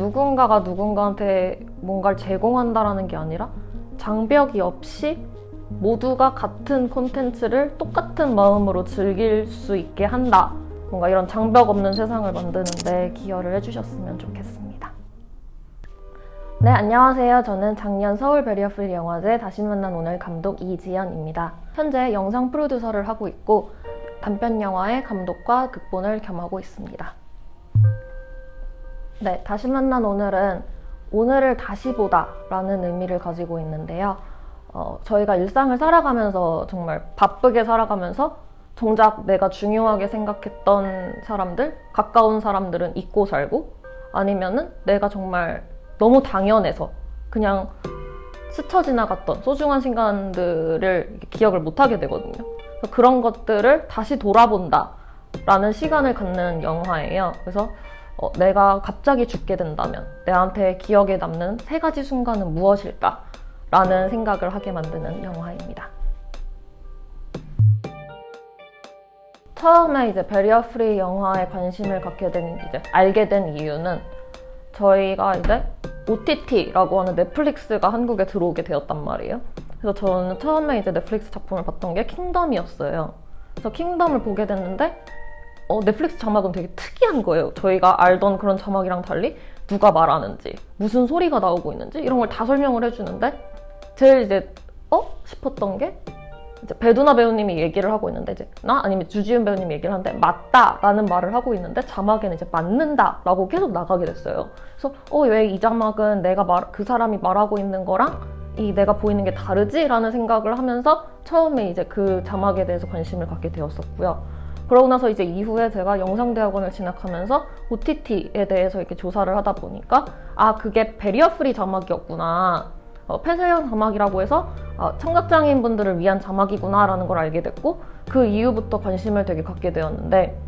누군가가 누군가한테 뭔가를 제공한다라는 게 아니라 장벽이 없이 모두가 같은 콘텐츠를 똑같은 마음으로 즐길 수 있게 한다. 뭔가 이런 장벽 없는 세상을 만드는데 기여를 해주셨으면 좋겠습니다. 네, 안녕하세요. 저는 작년 서울 베리어 프리 영화제 다시 만난 오늘 감독 이지연입니다. 현재 영상 프로듀서를 하고 있고 단편 영화의 감독과 극본을 겸하고 있습니다. 네, 다시 만난 오늘은 오늘을 다시 보다 라는 의미를 가지고 있는데요. 저희가 일상을 살아가면서 정말 바쁘게 살아가면서 정작 내가 중요하게 생각했던 사람들, 가까운 사람들은 잊고 살고 아니면은 내가 정말 너무 당연해서 그냥 스쳐 지나갔던 소중한 시간들을 기억을 못하게 되거든요. 그런 것들을 다시 돌아본다 라는 시간을 갖는 영화예요. 그래서 내가 갑자기 죽게 된다면 내한테 기억에 남는 3가지 순간은 무엇일까? 라는 생각을 하게 만드는 영화입니다. 처음에 베리어 프리 영화에 관심을 갖게 된, 알게 된 이유는 저희가 OTT라고 하는 넷플릭스가 한국에 들어오게 되었단 말이에요. 그래서 저는 처음에 넷플릭스 작품을 봤던 게 킹덤이었어요. 그래서 킹덤을 보게 됐는데 넷플릭스 자막은 되게 특이한 거예요. 저희가 알던 그런 자막이랑 달리 누가 말하는지, 무슨 소리가 나오고 있는지 이런 걸 다 설명을 해주는데 제일 싶었던 게 배두나 배우님이 얘기를 하고 있는데 나 아니면 주지훈 배우님이 얘기를 하는데 맞다 라는 말을 하고 있는데 자막에는 맞는다 라고 계속 나가게 됐어요. 그래서 왜 이 자막은 그 사람이 말하고 있는 거랑 내가 보이는 게 다르지? 라는 생각을 하면서 처음에 그 자막에 대해서 관심을 갖게 되었었고요. 그러고 나서 이후에 제가 영상대학원을 진학하면서 OTT에 대해서 이렇게 조사를 하다 보니까 그게 베리어 프리 자막이었구나. 폐쇄형 자막이라고 해서 청각장애인 분들을 위한 자막이구나 라는 걸 알게 됐고 그 이후부터 관심을 되게 갖게 되었는데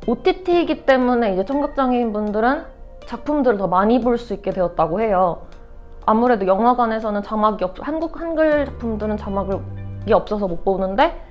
OTT이기 때문에 청각장애인 분들은 작품들을 더 많이 볼 수 있게 되었다고 해요. 아무래도 영화관에서는 한국 한글 작품들은 자막이 없어서 못 보는데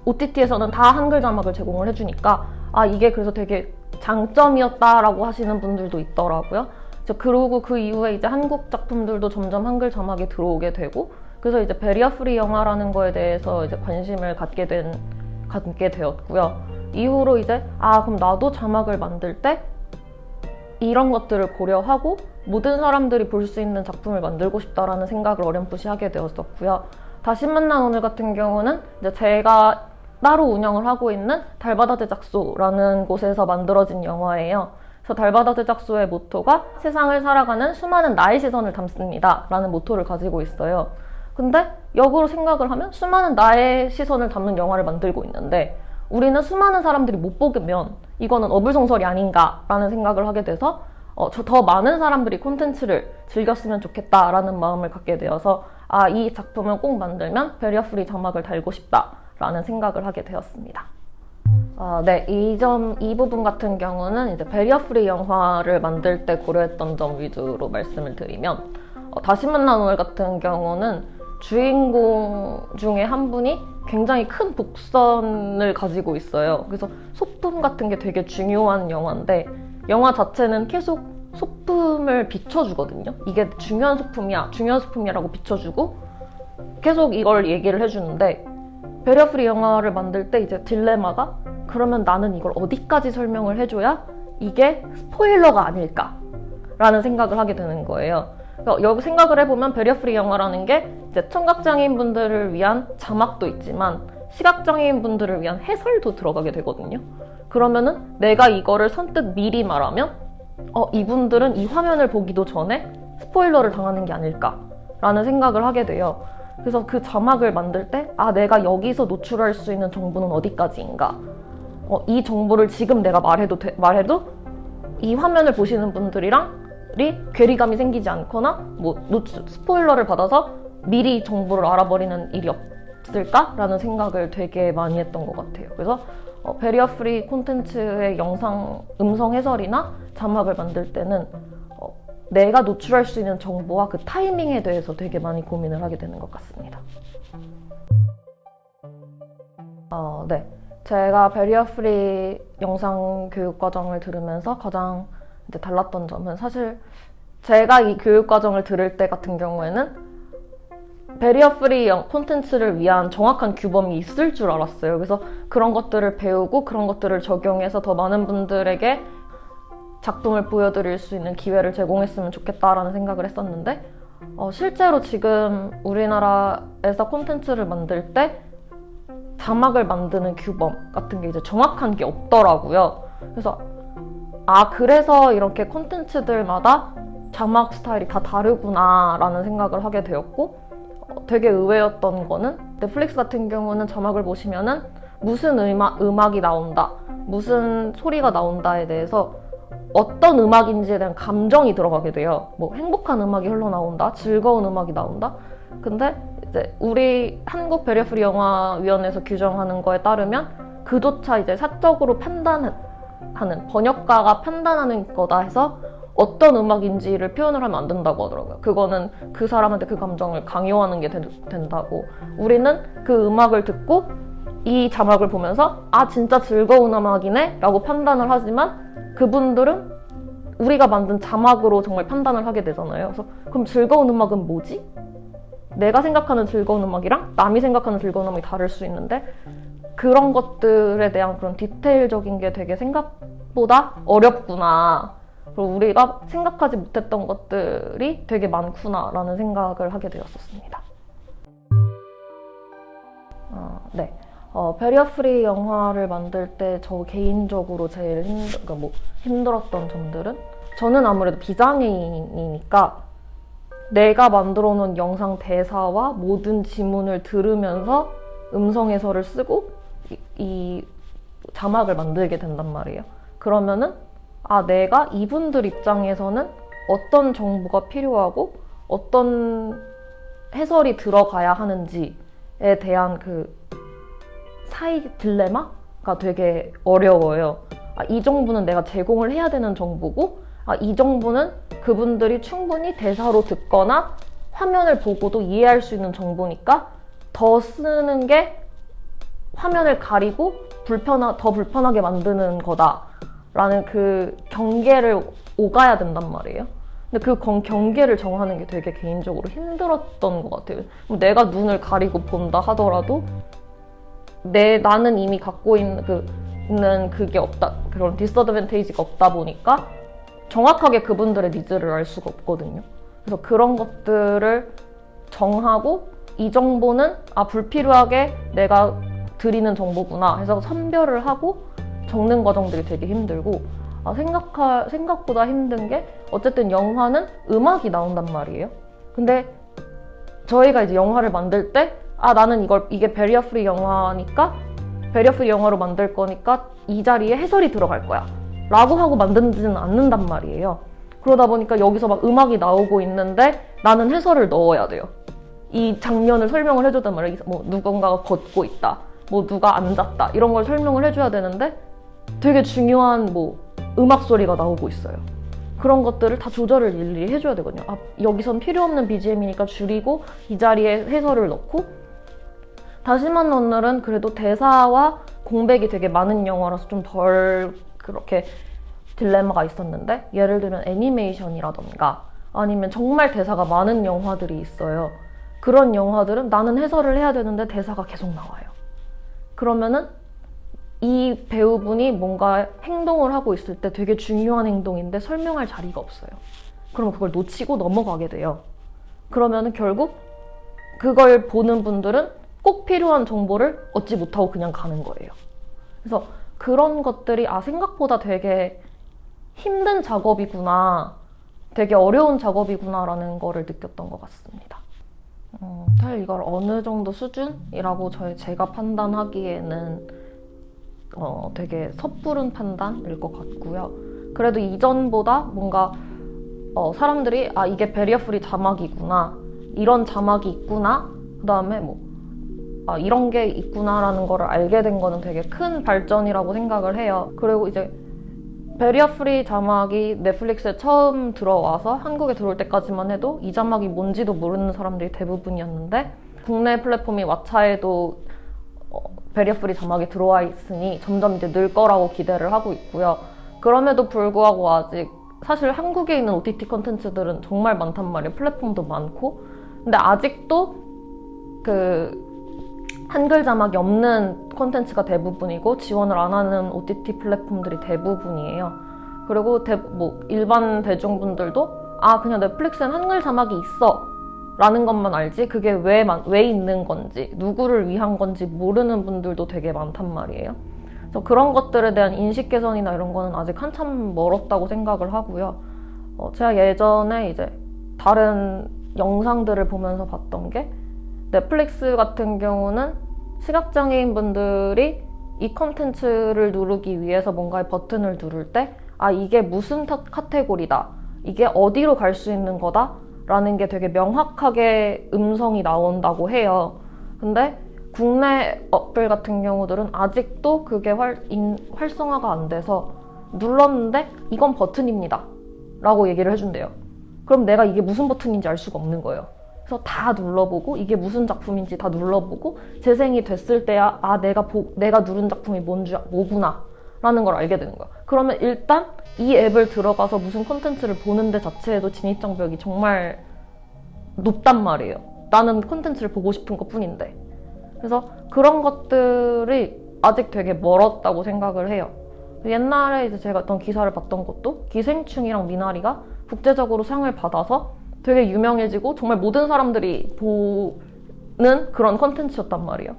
OTT에서는 다 한글 자막을 제공을 해주니까 이게 그래서 되게 장점이었다라고 하시는 분들도 있더라고요. 그리고 그 이후에 한국 작품들도 점점 한글 자막이 들어오게 되고 그래서 베리어 프리 영화라는 거에 대해서 관심을 갖게 되었고요. 이후로 그럼 나도 자막을 만들 때 이런 것들을 고려하고 모든 사람들이 볼 수 있는 작품을 만들고 싶다라는 생각을 어렴풋이 하게 되었었고요. 다시 만난 오늘 같은 경우는 제가 따로 운영을 하고 있는 달바다 제작소라는 곳에서 만들어진 영화예요. 그래서 달바다 제작소의 모토가 세상을 살아가는 수많은 나의 시선을 담습니다 라는 모토를 가지고 있어요. 근데 역으로 생각을 하면 수많은 나의 시선을 담는 영화를 만들고 있는데 우리는 수많은 사람들이 못 보면 이거는 어불성설이 아닌가 라는 생각을 하게 돼서 더 많은 사람들이 콘텐츠를 즐겼으면 좋겠다라는 마음을 갖게 되어서 이 작품을 꼭 만들면 베리어 프리 자막을 달고 싶다라는 생각을 하게 되었습니다. 네, 이 부분 같은 경우는 베리어 프리 영화를 만들 때 고려했던 점 위주로 말씀을 드리면 다시 만난 오늘 같은 경우는 주인공 중에 한 분이 굉장히 큰 복선을 가지고 있어요. 그래서 소품 같은 게 되게 중요한 영화인데 영화 자체는 계속 소품을 비춰주거든요. 이게 중요한 소품이라고 비춰주고 계속 이걸 얘기를 해주는데 베리어 프리 영화를 만들 때 딜레마가 그러면 나는 이걸 어디까지 설명을 해줘야 이게 스포일러가 아닐까 라는 생각을 하게 되는 거예요. 여기 생각을 해보면 베리어 프리 영화라는 게 청각장애인 분들을 위한 자막도 있지만 시각장애인 분들을 위한 해설도 들어가게 되거든요. 그러면은 내가 이거를 선뜻 미리 말하면 이분들은 이 화면을 보기도 전에 스포일러를 당하는 게 아닐까 라는 생각을 하게 돼요. 그래서 그 자막을 만들 때 내가 여기서 노출할 수 있는 정보는 어디까지인가, 이 정보를 지금 내가 말해도 이 화면을 보시는 분들이랑 괴리감이 생기지 않거나 스포일러를 받아서 미리 정보를 알아버리는 일이 없을까라는 생각을 되게 많이 했던 것 같아요. 그래서 베리어 프리 콘텐츠의 음성 해설이나 자막을 만들 때는 내가 노출할 수 있는 정보와 그 타이밍에 대해서 되게 많이 고민을 하게 되는 것 같습니다. 네. 제가 베리어 프리 영상 교육 과정을 들으면서 가장 이제 달랐던 점은 사실 제가 이 교육 과정을 들을 때 같은 경우에는 베리어 프리 콘텐츠를 위한 정확한 규범이 있을 줄 알았어요. 그래서 그런 것들을 배우고 그런 것들을 적용해서 더 많은 분들에게 작품을 보여드릴 수 있는 기회를 제공했으면 좋겠다라는 생각을 했었는데 실제로 지금 우리나라에서 콘텐츠를 만들 때 자막을 만드는 규범 같은 게 이제 정확한 게 없더라고요. 그래서 그래서 이렇게 콘텐츠들마다 자막 스타일이 다 다르구나 라는 생각을 하게 되었고 되게 의외였던 거는 넷플릭스 같은 경우는 자막을 보시면은 무슨 음악이 나온다, 무슨 소리가 나온다에 대해서 어떤 음악인지에 대한 감정이 들어가게 돼요. 뭐 행복한 음악이 흘러나온다, 즐거운 음악이 나온다. 근데 이제 우리 한국 베리어 프리 영화위원회에서 규정하는 거에 따르면 그조차 이제 사적으로 판단하는 번역가가 판단하는 거다 해서 어떤 음악인지를 표현을 하면 안 된다고 하더라고요. 그거는 그 사람한테 그 감정을 강요하는 게 된다고. 우리는 그 음악을 듣고 이 자막을 보면서 진짜 즐거운 음악이네 라고 판단을 하지만 그분들은 우리가 만든 자막으로 정말 판단을 하게 되잖아요. 그래서 그럼 즐거운 음악은 뭐지? 내가 생각하는 즐거운 음악이랑 남이 생각하는 즐거운 음악이 다를 수 있는데 그런 것들에 대한 그런 디테일적인 게 되게 생각보다 어렵구나. 그리고 우리가 생각하지 못했던 것들이 되게 많구나라는 생각을 하게 되었었습니다. 네. 베리어 프리 영화를 만들 때 저 개인적으로 제일 힘들었던 점들은 저는 아무래도 비장애인이니까 내가 만들어 놓은 영상 대사와 모든 지문을 들으면서 음성 해설을 쓰고 이 자막을 만들게 된단 말이에요. 그러면은 내가 이분들 입장에서는 어떤 정보가 필요하고 어떤 해설이 들어가야 하는지에 대한 그 사이 딜레마가 되게 어려워요. 이 정보는 내가 제공을 해야 되는 정보고 이 정보는 그분들이 충분히 대사로 듣거나 화면을 보고도 이해할 수 있는 정보니까 더 쓰는 게 화면을 가리고 더 불편하게 만드는 거다라는 그 경계를 오가야 된단 말이에요. 근데 그 경계를 정하는 게 되게 개인적으로 힘들었던 것 같아요. 내가 눈을 가리고 본다 하더라도 나는 이미 갖고 있는 그게 없다, 그런 디스어드밴테이지가 없다 보니까 정확하게 그분들의 니즈를 알 수가 없거든요. 그래서 그런 것들을 정하고 이 정보는 불필요하게 내가 드리는 정보구나 해서 선별을 하고 적는 과정들이 되게 힘들고 생각보다 힘든 게 어쨌든 영화는 음악이 나온단 말이에요. 근데 저희가 이제 영화를 만들 때 나는 이게 베리어 프리 영화니까 베리어 프리 영화로 만들 거니까 이 자리에 해설이 들어갈 거야 라고 하고 만들지는 않는단 말이에요. 그러다 보니까 여기서 막 음악이 나오고 있는데 나는 해설을 넣어야 돼요. 이 장면을 설명을 해줬단 말이에요. 뭐 누군가가 걷고 있다, 뭐 누가 앉았다 이런 걸 설명을 해줘야 되는데 되게 중요한 음악 소리가 나오고 있어요. 그런 것들을 다 조절을 일일이 해줘야 되거든요. 여기선 필요 없는 BGM이니까 줄이고 이 자리에 해설을 넣고. 다시만 오늘은 그래도 대사와 공백이 되게 많은 영화라서 좀 덜 그렇게 딜레마가 있었는데 예를 들면 애니메이션이라던가 아니면 정말 대사가 많은 영화들이 있어요. 그런 영화들은 나는 해설을 해야 되는데 대사가 계속 나와요. 그러면은 이 배우분이 뭔가 행동을 하고 있을 때 되게 중요한 행동인데 설명할 자리가 없어요. 그러면 그걸 놓치고 넘어가게 돼요. 그러면은 결국 그걸 보는 분들은 꼭 필요한 정보를 얻지 못하고 그냥 가는 거예요. 그래서 그런 것들이 생각보다 되게 힘든 작업이구나, 되게 어려운 작업이구나라는 거를 느꼈던 것 같습니다. 사실 이걸 어느 정도 수준이라고 제가 판단하기에는 되게 섣부른 판단일 것 같고요. 그래도 이전보다 뭔가 사람들이 이게 베리어 프리 자막이구나, 이런 자막이 있구나, 그 다음에 이런 게 있구나라는 거를 알게 된 거는 되게 큰 발전이라고 생각을 해요. 그리고 이제 베리어 프리 자막이 넷플릭스에 처음 들어와서 한국에 들어올 때까지만 해도 이 자막이 뭔지도 모르는 사람들이 대부분이었는데 국내 플랫폼이 왓챠에도 베리어 프리 자막이 들어와 있으니 점점 이제 늘 거라고 기대를 하고 있고요. 그럼에도 불구하고 아직 사실 한국에 있는 OTT 콘텐츠들은 정말 많단 말이에요. 플랫폼도 많고. 근데 아직도 한글 자막이 없는 콘텐츠가 대부분이고 지원을 안 하는 OTT 플랫폼들이 대부분이에요. 그리고 일반 대중분들도 그냥 넷플릭스엔 한글 자막이 있어 라는 것만 알지 그게 왜 있는 건지 누구를 위한 건지 모르는 분들도 되게 많단 말이에요. 그래서 그런 것들에 대한 인식 개선이나 이런 거는 아직 한참 멀었다고 생각을 하고요. 제가 예전에 이제 다른 영상들을 보면서 봤던 게 넷플릭스 같은 경우는 시각장애인 분들이 이 컨텐츠를 누르기 위해서 뭔가의 버튼을 누를 때 이게 무슨 카테고리다, 이게 어디로 갈 수 있는 거다 라는 게 되게 명확하게 음성이 나온다고 해요. 근데 국내 어플 같은 경우들은 아직도 그게 활성화가 안 돼서 눌렀는데 이건 버튼입니다 라고 얘기를 해준대요. 그럼 내가 이게 무슨 버튼인지 알 수가 없는 거예요. 그래서 다 눌러보고 이게 무슨 작품인지 다 눌러보고 재생이 됐을 때야 내가 누른 작품이 뭐구나 라는 걸 알게 되는 거야. 그러면 일단 이 앱을 들어가서 무슨 콘텐츠를 보는 데 자체에도 진입장벽이 정말 높단 말이에요. 나는 콘텐츠를 보고 싶은 것 뿐인데. 그래서 그런 것들이 아직 되게 멀었다고 생각을 해요. 옛날에 이제 제가 어떤 기사를 봤던 것도 기생충이랑 미나리가 국제적으로 상을 받아서 되게 유명해지고 정말 모든 사람들이 보는 그런 콘텐츠였단 말이에요.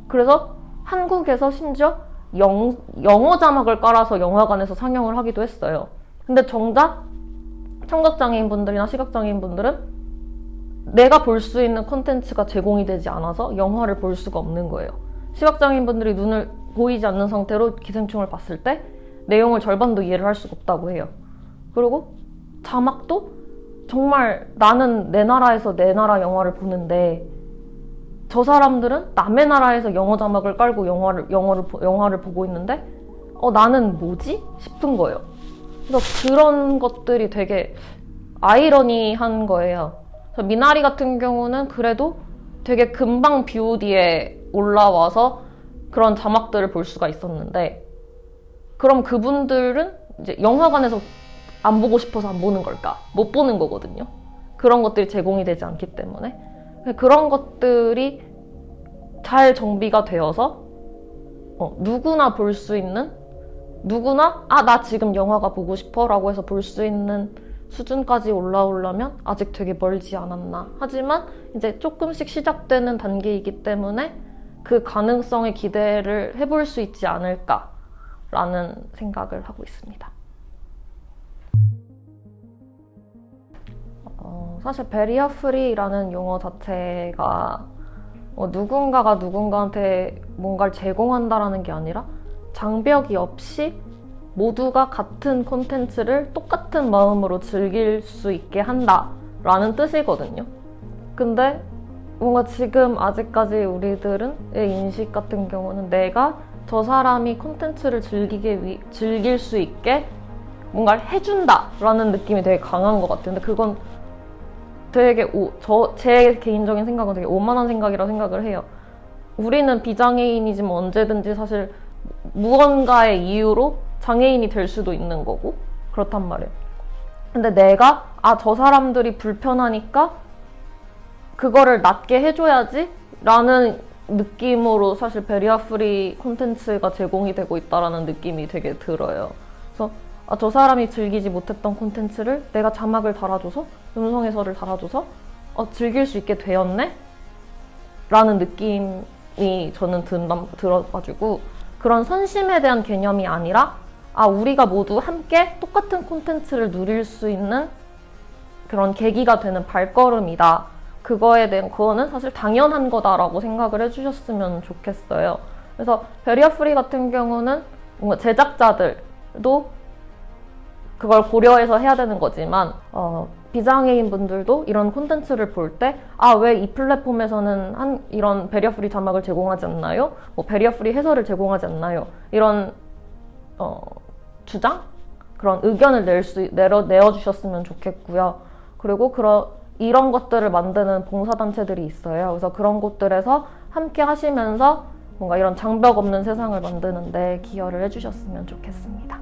그래서 한국에서 심지어 영어 자막을 깔아서 영화관에서 상영을 하기도 했어요. 근데 정작 청각장애인분들이나 시각장애인분들은 내가 볼 수 있는 콘텐츠가 제공이 되지 않아서 영화를 볼 수가 없는 거예요. 시각장애인분들이 눈을 보이지 않는 상태로 기생충을 봤을 때 내용을 절반도 이해를 할 수가 없다고 해요. 그리고 자막도 정말 나는 내 나라에서 내 나라 영화를 보는데 저 사람들은 남의 나라에서 영어 자막을 깔고 영화를 보고 있는데 나는 뭐지? 싶은 거예요. 그래서 그런 것들이 되게 아이러니한 거예요. 그래서 미나리 같은 경우는 그래도 되게 금방 BOD에 올라와서 그런 자막들을 볼 수가 있었는데 그럼 그분들은 이제 영화관에서 안 보고 싶어서 안 보는 걸까? 못 보는 거거든요. 그런 것들이 제공이 되지 않기 때문에. 그런 것들이 잘 정비가 되어서 누구나 볼 수 있는, 누구나 나 지금 영화가 보고 싶어 라고 해서 볼 수 있는 수준까지 올라오려면 아직 되게 멀지 않았나. 하지만 이제 조금씩 시작되는 단계이기 때문에 그 가능성에 기대를 해볼 수 있지 않을까라는 생각을 하고 있습니다. 사실 베리어 프리라는 용어 자체가 누군가가 누군가한테 뭔가를 제공한다라는 게 아니라 장벽이 없이 모두가 같은 콘텐츠를 똑같은 마음으로 즐길 수 있게 한다라는 뜻이거든요. 근데 뭔가 지금 아직까지 우리들의 인식 같은 경우는 내가 저 사람이 콘텐츠를 즐길 수 있게 뭔가를 해준다라는 느낌이 되게 강한 것 같아요. 근데 그건 되게 제 개인적인 생각은 되게 오만한 생각이라 생각을 해요. 우리는 비장애인이지만 언제든지 사실 무언가의 이유로 장애인이 될 수도 있는 거고 그렇단 말이에요. 근데 내가 저 사람들이 불편하니까 그거를 낫게 해줘야지 라는 느낌으로 사실 베리어 프리 콘텐츠가 제공이 되고 있다라는 느낌이 되게 들어요. 그래서 저 사람이 즐기지 못했던 콘텐츠를 내가 자막을 달아줘서 음성 해설을 달아줘서 즐길 수 있게 되었네? 라는 느낌이 저는 들어가지고 그런 선심에 대한 개념이 아니라 우리가 모두 함께 똑같은 콘텐츠를 누릴 수 있는 그런 계기가 되는 발걸음이다. 그거는 사실 당연한 거다라고 생각을 해주셨으면 좋겠어요. 그래서 베리어 프리 같은 경우는 뭔가 제작자들도 그걸 고려해서 해야 되는 거지만 비장애인 분들도 이런 콘텐츠를 볼 때 왜 이 플랫폼에서는 이런 베리어 프리 자막을 제공하지 않나요? 베리어 프리 해설을 제공하지 않나요? 이런 주장? 그런 의견을 내어주셨으면 좋겠고요. 그리고 이런 것들을 만드는 봉사단체들이 있어요. 그래서 그런 곳들에서 함께 하시면서 뭔가 이런 장벽 없는 세상을 만드는데 기여를 해주셨으면 좋겠습니다.